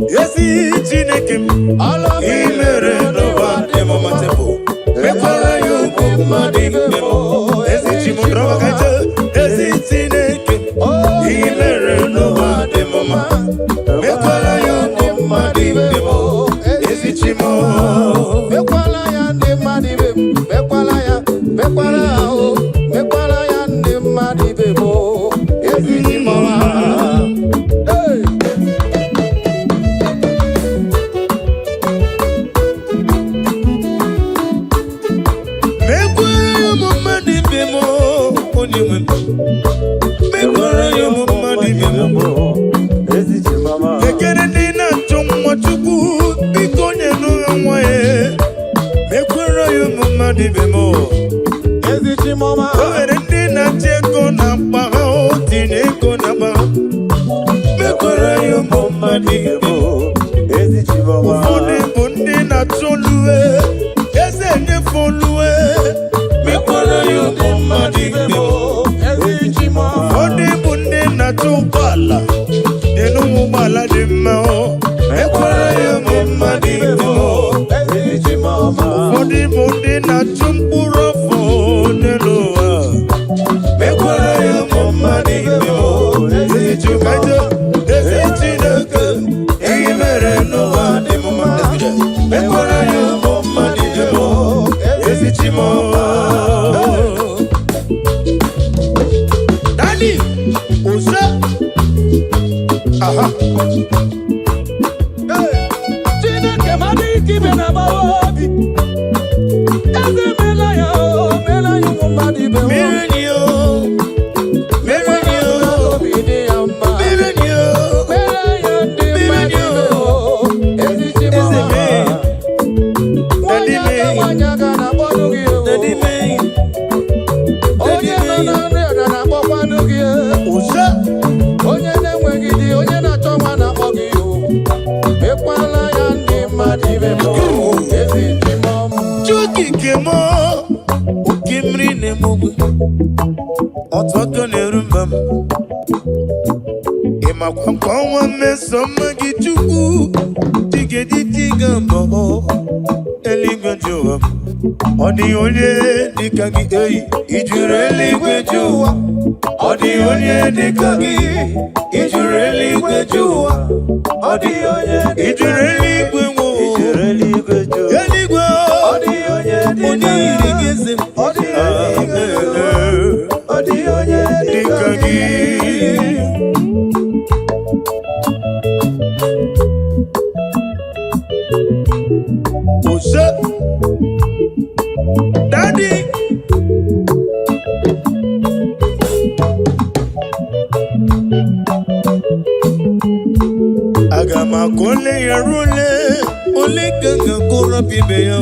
ezi Chineke m imere n'ụwa dị m matepo mekwara ya ugwu mmadụ ibe m ezi Chimodrọba kacha ezi Chineke imere n'ụwa dị m mma mekwara ya ugwu mmadụ ibe m ezi Chimo mekwala ya ndị mmadụ ibe m mekwala ya ndị mmadụ ibe m ezi Chimo ekele ndị na-achọ nwa Chukwu biko onye n'ụlọ nwa ya mekwere ya ụmụ mmadụ ibe m ezi Chimoma o nwere ndị na-achọ ego na mkpa ha tinye ego na mkpa ha mekwere ya ụmụ mmadụ ibe m ezi Chimoma ụfọdụ bụ ndị na-achọ oluwe eze enyefe oluwe mekwere ya ụmụ mmadụ ibe m ezi Chimoma ụfọdụ bụ ndị na-achọ ụgbọala ụgbọala dị mma mekwara ya ụmụ mmadụ ibe m ụfọdụ bụ ndị na-achụ mkpụrụ afọ n'elu ụwa mekwara ya ụmụ mmadụ ibe m ezi Chineke ihe mere n'ụwa dị m mma mekwara ya ụmụ mmadụ ibe m ezi Chimoma Daddy Osa Chineke mmadụ ike ibe na agbawa obi eze mela ya ụmụ mmadụ ibe obi dị ya mma mere ya ndị mmadụ ibe ezi Chimoma nwanyị aga na-akpọnụ gị onye nọ na nri aga na-akpọkwanụ gị onye na-enweghị di onye na-achọ nwa na-akpọ gị mekwala ya ndị mmadụ ibe m ezi Chimoma Chukike m oke mmiri na-emogbu ọtụtụ na-eru mba m ịmakwa nkwa ọnwa mmeso mma gị Chukwu digedidiga mbọ eluigwe ji ụwa m ọ dịghị onye dịka gị eyi ijuru eluigwe ji ụwa ọ dịghị onye dịka gị ijuru eluigwe ji ụwa ọ dịghị onye ijuru eluigwe nwo eluigwe ọ dịghị onye yiri gị eze ọ dịghị onye dịka gị Osa Daddy aga m akọle ya rule ole ganga kụrọ ibe ya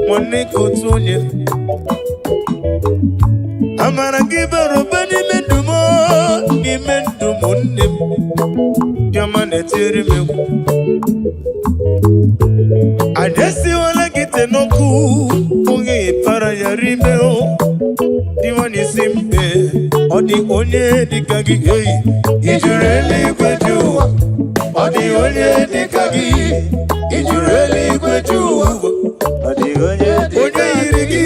nwanne ka otu onye amara gị bara ụba n'ime ndụ m nne m bịama na-etiri m egwu adesiwala gị te n'ọkụ onye para ya rime dịwa n'isi mbe ọ dị onye dịka gị eyi ijuru eluigwe ji ụwa ọ dị onye dịka gị ijuru eluigwe ji ụwa ọ dị onye yiri gị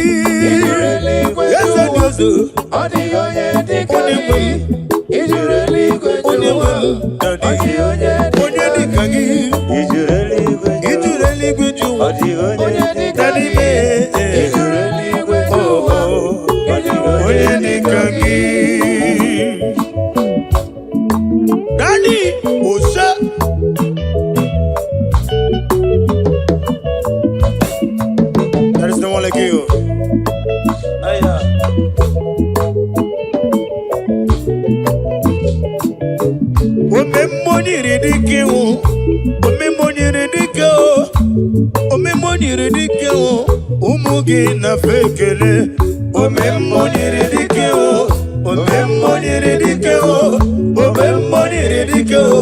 eze dị ọzọ ọ dịghị onye dịka gị ijuru eluigwe ji ụwa ọ dịghị onye dịka gị ijuru eluigwe ji ụwa ọ dịghị onye dịka gị ijuru eluigwe ji ụwa onye dịka gị Daddy Osa there is no one like you omemonyere dike wo omemonyere dike o omemonyere dike o ụmụ gị na-afe ekele omemonyere dike o omemonyere dike o omemonyere dike o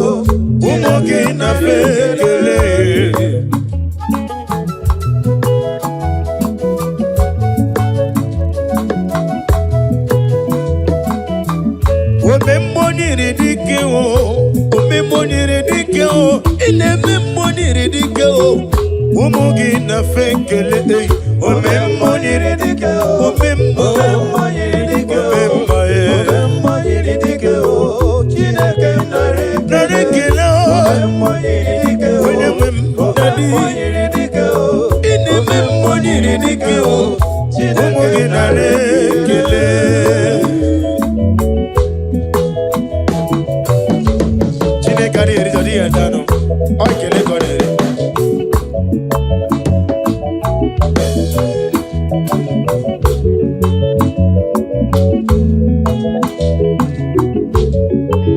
ụmụ gị na-afe ekele omemonyere dike o omemonyere dike o ineme moniri dike o umugi na fenkele ome moniri dike o ome moniri dike o ome moniri dike o Chineke nare kele o moniri dike o moniri dike o ineme moniri dike o umugi nare kele Chineke ari erizodi yadano Oi kele konere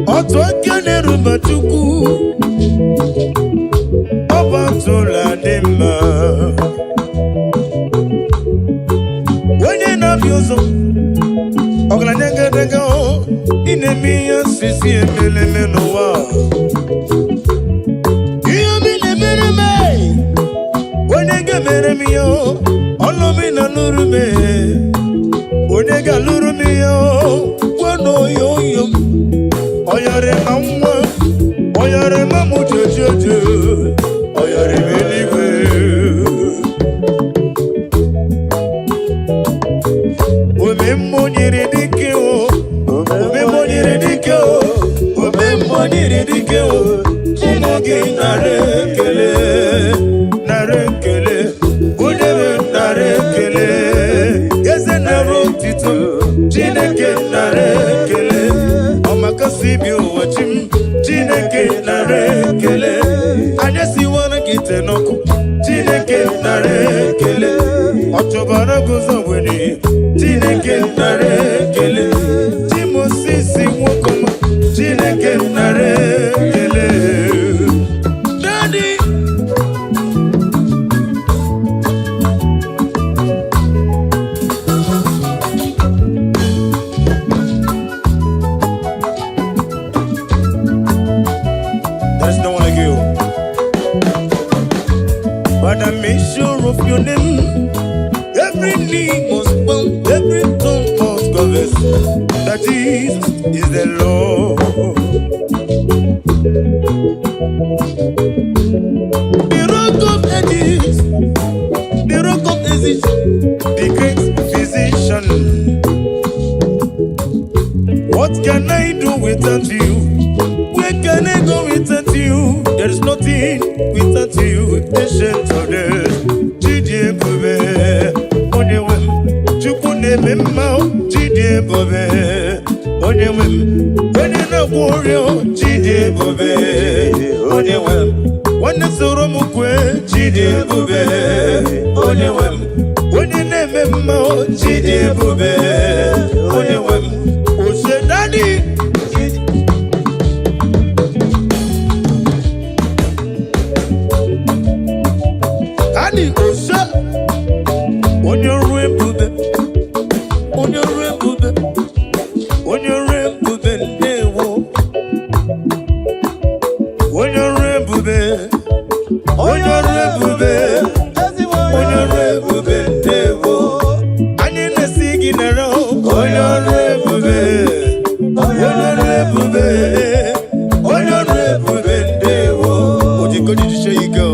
Otu akene rumatuku Oba tola dema Wenye na biozo Ogla nyanga denga o Inemi ya sisi emele menowa Meremio, Olomina Nurume, Onega Lurumio, Wano Yoyum, Oyare Mamma, Oyare Mamu Jojo, Oyare Believe. Umemoni Redikio, Umemoni Redikio, Umemoni Redikio, Chinagi Narekele, Narekele. Chineke nare kele Omakasibi uwachim Chineke nare kele Anyesi wana kite noko Chineke nare kele Ochobara guzo weni Chineke nare kele Chimosisi wakoma Chineke nare kele Daddy But I make sure of your name. Every knee must bow, every tongue must confess that Jesus is the Lord. The rock of ages, the rock of ages, the great physician. What can I do without you? Where can I go without you? There is nothing without you. Ancient of days, Chidie Bobe, Onewem, Chukune Memma, Chidie Bobe, Onewem, when in a warrior, Chidie Bobe, Onewem, when the Soromukwe, Chidie Bobe, Onewem, when in a Memma, Chidie Bobe, Onewem, who said, Daddy. On your rainbow, on your rainbow, on your rainbow, on your rainbow, on your rainbow, on your rainbow, and in the singing around, on your rainbow, on your rainbow, on your rainbow, what you got to show you go.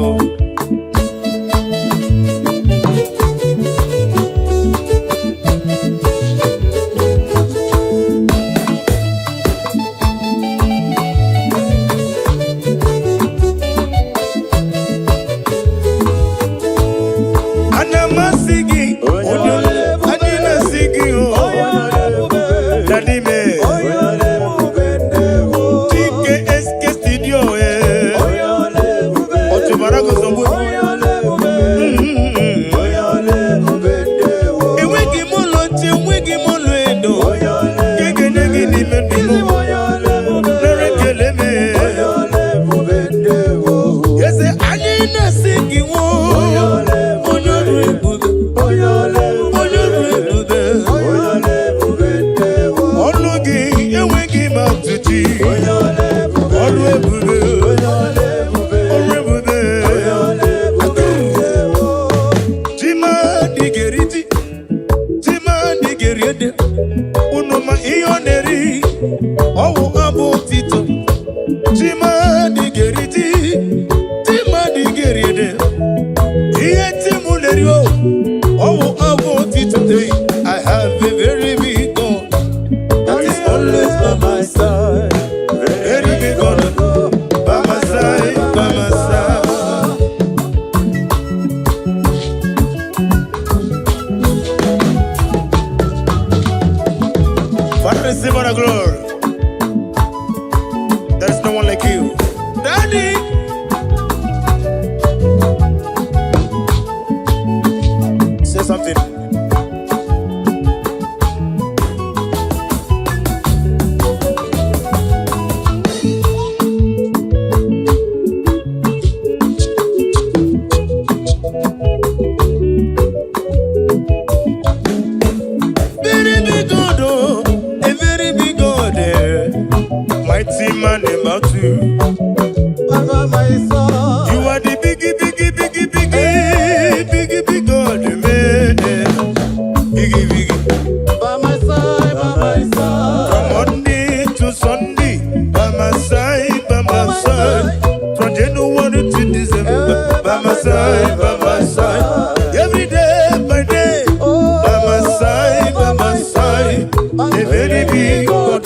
by my side, by my side. Every day by day, by my side, by my side. A very big God,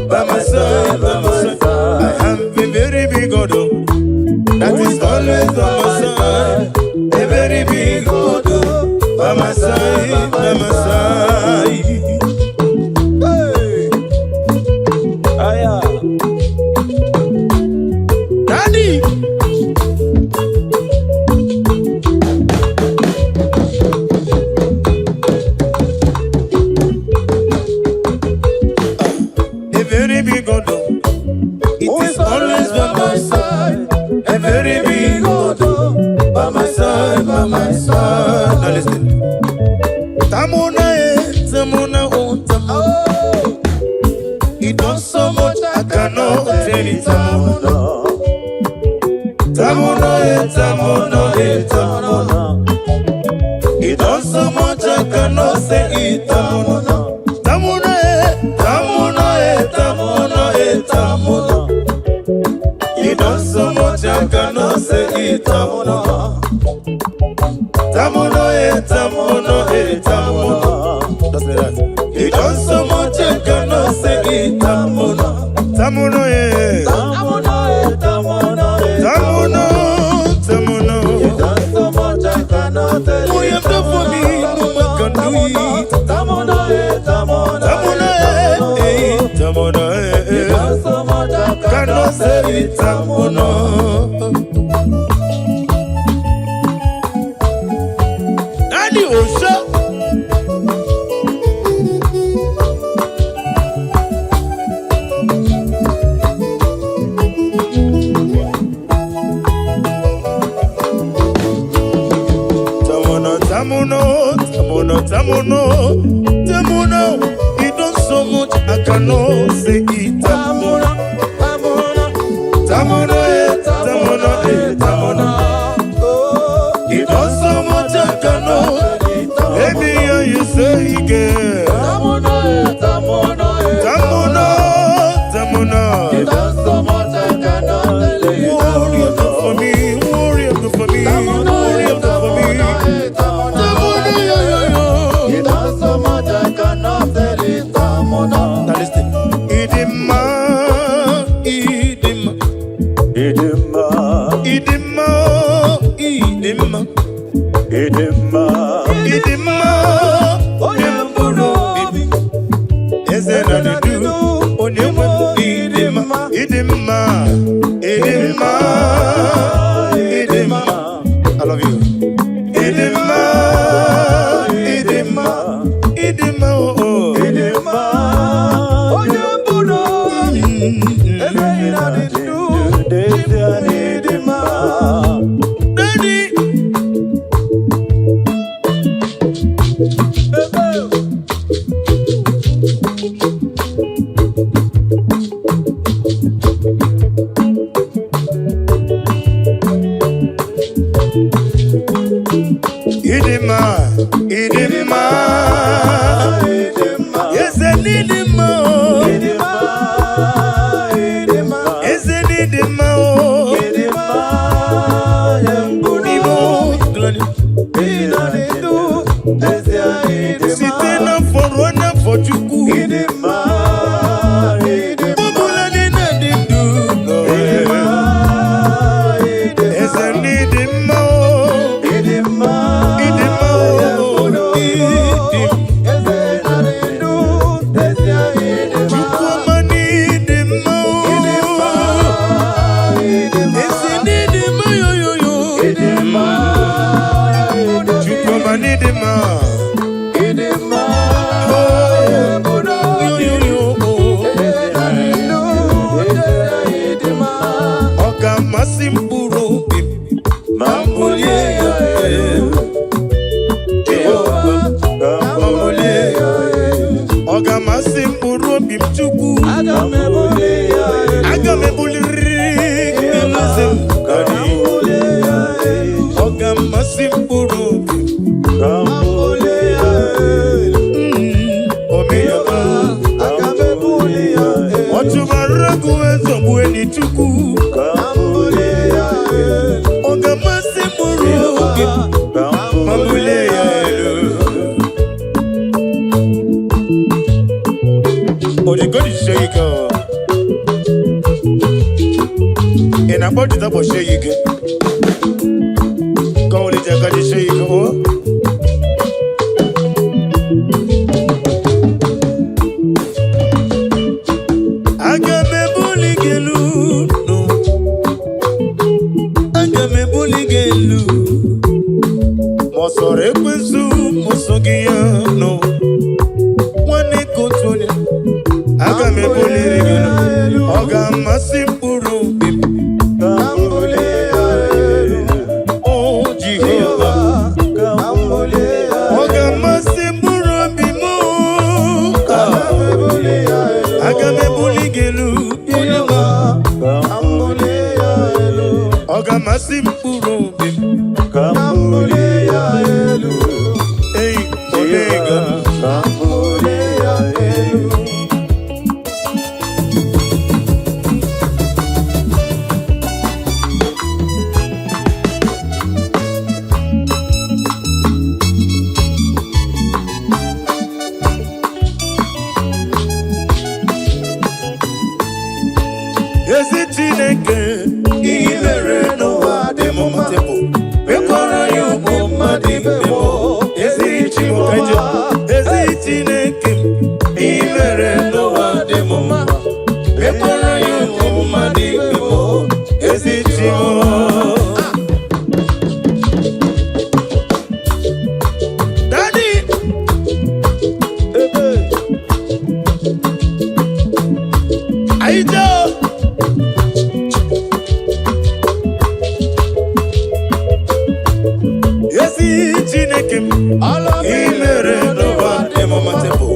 by my side, by my side. I have a very big God, that is always by my side. A very big God, by my side, by my side. Daddy. A very big God, it is always by my side. A very big God, by my side, by my side. Now listen. Tamuna, Tamuna, oh Tamuna. It does so much I cannot tell it. Tamuna, Tamuna, Tamuna, Tamuna. It does so much I cannot say it. Tamuna, Tamuna, Tamuna, Tamuna, Tamuna. It does so much I cannot say it. Tamuna, Tamuna, Tamuna, Tamuna. Just like that. It does so much I cannot say it. Tamuna, Tamuna, Tamuna, Tamuna, Tamuna, Tamuna. It does so much I cannot tell it. Oh, you have done for me, no one can do it. Tamuna, Tamuna, Tamuna, Tamuna. It does so much I cannot say it. Tamuna. Daddy Osha. Tamuno, Tamuno, Tamuno, Tamuno. It does so much I cannot say it. Tamuno, Tamuno, Tamuno, Tamuno, Tamuno. It does so much I cannot. Baby, you say again. Tamuno, Tamuno, Tamuno, Tamuno. It does so much I cannot tell you. Worry up for me, worry up for me, worry up for me. It does so much I cannot tell it. Now listen. Idima, Idima, Idima, Idima, Idima, Idima, Idima. Oyembuno, Ezena do. Oyembuno, Idima, Idima, Idima, Idima. I love you. Idima, Idima, Idima, oh, Idima. Oyembuno, Ezena do. Idima, Daddy. Idima, Idima, yes, Idima, Idima, Idima, yes, Idima, Idima, Idima, Sitena for one for Chuku, Idima, Idima, Bubula Nina Dindu, Idima, yes, Idima, Idima. Oga ike ka olite ka jisie ike o aga m ebuli gị elu aga m ebuli gị elu ma ọ sọrọ ekwensu ma sọ gị ya nọ nwanne ka otu onye aga m ebuliri gị elu ọ ga-amasị mkpụrụ obi m o Jehova ọ ga-amasị mkpụrụ obi m aga m ebuli gị elu ọ ga-amasị mkpụrụ obi m ei olega ezi Chineke ihe mere n'ụwa dị m matebụ mekwara ya ụmụ mmadụ ibe m ezi Chineke ezi Chineke ihe mere n'ụwa dị m mma mekwara ya ụmụ mmadụ ibe m ezi Chineke Daddy Aïda Chineke m imere n'ụwa dị m matebụ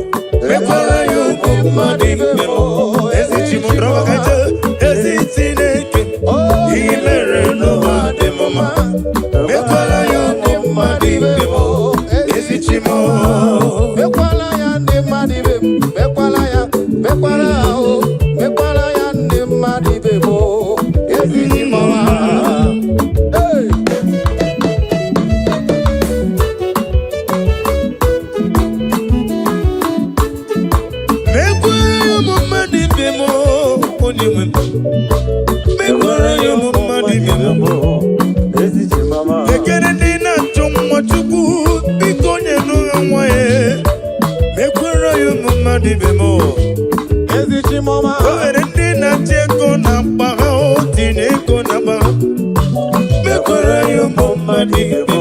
mekwara ya ụmụ mmadụ ibe m ezi Chimodrọbakaje ezi Chineke m imere n'ụwa dị m mma mekwara ya ụmụ mmadụ ibe m ezi Chimo mekwala ya ndị mmadụ ibe m mekwala ya ndị mmadụ ibe m ezi Chimo mekwara ya ụmụ mmadụ ibe m ekele ndị na-achọ nwa Chukwu biko onye n'ụlọ nwa ya mekwara ya ụmụ mmadụ ibe m o nwere ndị na-achọ ego na mkpa ha tinye ego na mkpa ha mekwara ya ụmụ mmadụ ibe m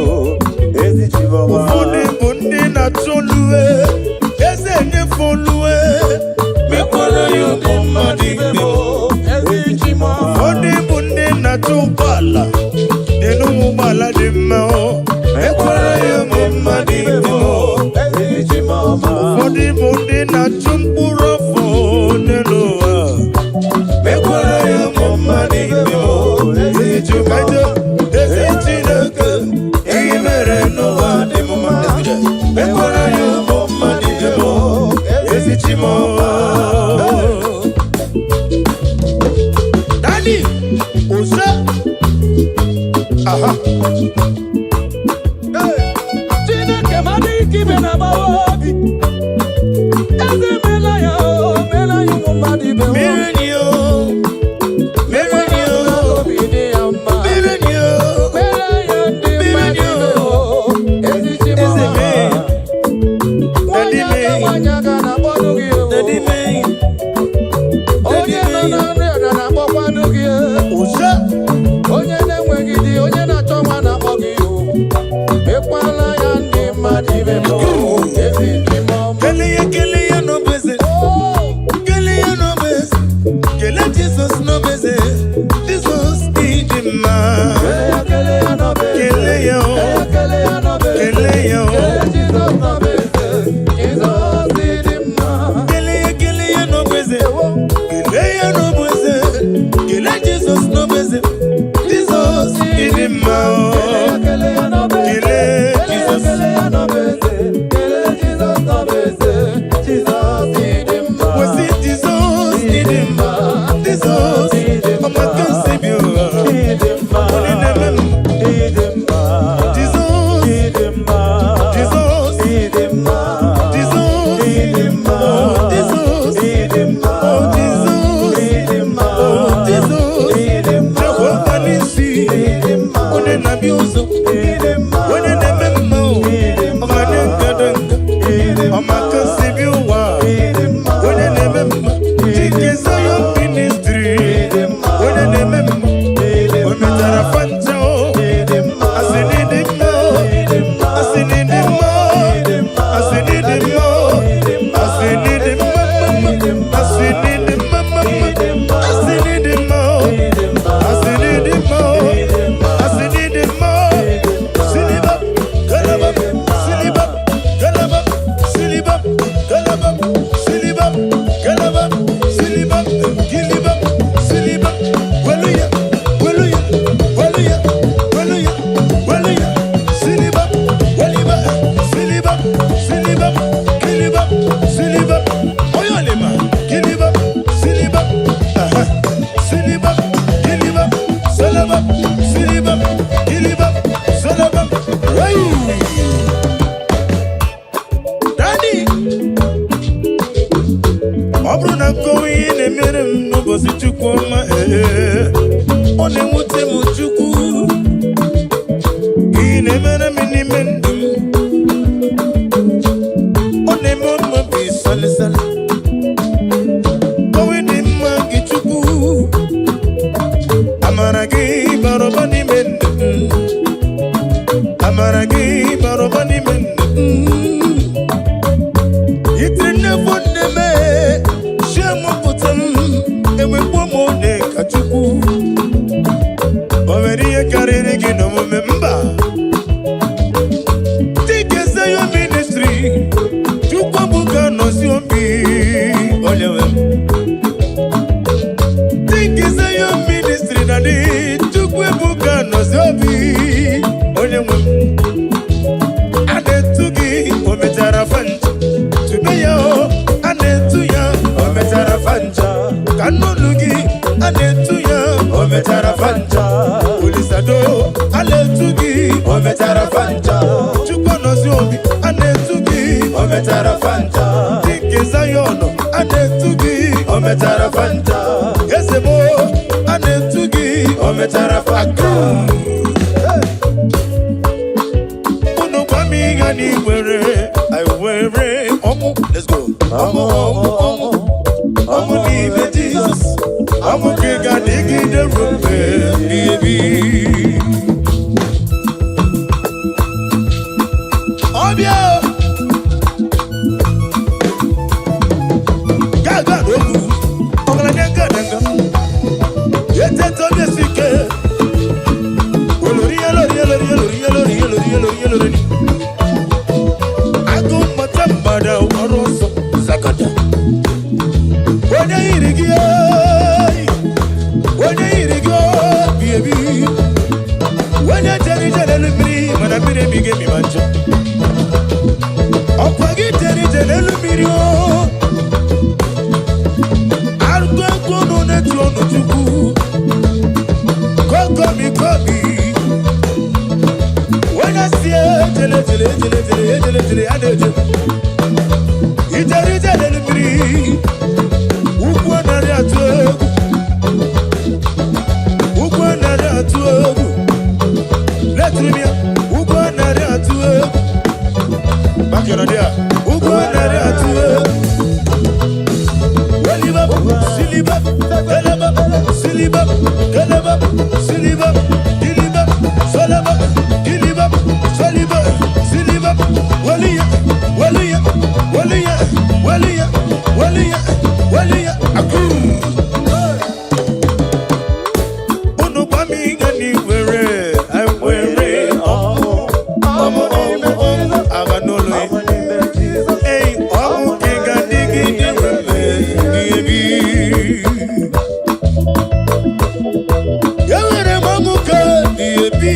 ụfọdụ bụ ndị na-achọ oluwe eze enyefe oluwe mekwara ya ụmụ mmadụ ibe m ụfọdụ bụ ndị na-achọ ụgbọala dị n'ụgbọala dị mma mekwara ya ụmụ mmadụ ibe m ụfọdụ bụ ndị na-achọ mkpụrụ afọ n'elu ụwa mekwara ya ụmụ mmadụ ibe m ezi Chineke ihe mere n'ụwa dị m mma mekwara ya ụmụ mmadụ ibe m ezi Chimo Daddy Osa aha Chineke mmadụ ike ibe na agbawa obi eze mela ya ụmụ mmadụ ibe m obi dị ya mma mere ya ndị mmadụ ibe m ezi Chimo nwanyị aga na-akpọdụ gị onye nọ na nri ọda na-akpọkwanụ gị onye na-enweghị di onye na-achọ nwa na-akpọ gị mekwala ya ndị mmadụ ibe m ezi Chimo kele ya n'obeze kele Jizọs n'obeze Jizọs ịdị mma kele ya Jizọs n'obeze Jizọs ịdị mma kele ya n'obeze kele Jizọs n'obeze Jizọs ịdị mma kele Jizọs kwesị Jizọs ịdị mma Jizọs ọmaka nsebi ụwa onye na-eme m Jizọs onye na-abịa ụzọ onye na-eme mma ọmanye ngadanga ọmaka si bi ụwa onye na-eme mma Chike Zion Ministry onye na-eme mma o metara fanta asị n'ịdị mma asị n'ịdị mma asị n'ịdị mma asị n'ịdị mma asị n'ịdị mma asị n'ịdị mma asị n'ịdị mma asị n'ịdị mma siliba galaba siliba galaba siliba galaba siliba galaba siliba giliba siliba waluya waluya waluya waluya waluya siliba waliba siliba siliba giliba siliba oyolema giliba siliba aha siliba giliba salaba siliba giliba salaba way Daddy ọ bụrụ na nkọwa ihe na-emere m n'ụbọchị Chukwu ọma ọ na-enwute m Chukwu ihe na-emere m n'ime ndụ m ọ na-eme mma bụ isalisali owe dị mma gị Chukwu amara gị bara ụba n'ime ndụ m amara gị bara ụba n'ime ndụ m itere nnefọ nneme chiemụpụta m enwekwo m one ka Chukwu o nwere ihe karịrị gị n'omume mba Chike Zion Ministry Chukwu bụ ka nọzi obi onye nwe m Chike Zion Ministry na dị Chukwu bụ ka nọzi obi onye nwe m a na-etu gị o mechara fanta tube ya a na-etu ya o mechara fanta ka nnụnụ gị a na-etu ya o mechara fanta Olisado a na-etu gị o mechara fanta Chukwu nọzi obi a na-etu gị o mechara fanta Chike Zion a na-etu gị o mechara fanta Ezebo a na-etu gị o mechara fanta unu gwa m ihe n'iwere were ọmụ let's go ọmụ ọmụ ọmụ ọmụ n'ime Jizọs ọmụ ka ị ga-adịgide ruo mgbe ebi ọbịa gaga n'okwu ọgaranya gadanga eteta obi esi ike olori ya lori ya lori ya lori ya lori ya lori ya lori ya lori agụ mmata mgbada ọrụ ọsọ zakada onye yiri gị obi ebi onye jere ije n'elu mmiri mana mmiri emighị emi ma ncha ọkwa gị jere ije n'elu mmiri arụkọ ego ọnụ na-etu ọnụ Chukwu kokomi kobi onye si ejele ejele ejele ejele ejele ejele ya na-eje ijere ije n'elu mmiri ugwu narị atụ egwu ugwu narị atụ egwu letiri m ya ugwu narị atụ egwu makara dị a ugwu narị atụ egwu weliba siliba galaba siliba galaba siliba giliba solaba giliba soliba siliba waliya waliya waliya waliya waliya waliya akum unu gwa m ihe n'iwere were ọmụ ọmụ ọmụ ọmụ aga n'ụlọ ei ọmụ ka ị ga-adịgide ruo mgbe ebi enwere m ọmụ ka dị ebi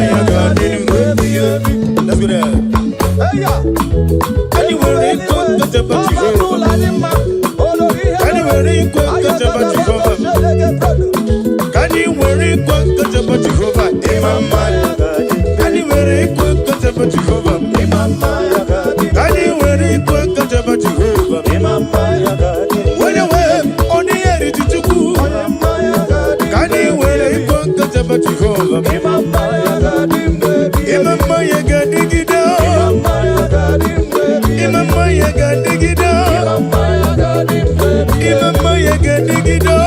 ya ga-adị n'obi obi. Let's go there. Anywhere in God, touch about Jehovah. Anywhere in God, touch about Jehovah. Anywhere in God, touch about Jehovah. Imama ya ga-adị. Anywhere in God, touch about Jehovah. Imama ya ga-adị. Anywhere in God, touch about Jehovah. Imama ya ga-adị. When you were on the air, it's too cool. Anywhere in God, touch about Jehovah. Imama ya ga-adị. Imama ya ga-adị gida. Imama ya ga-adị gida. Imama ya ga-adị gida.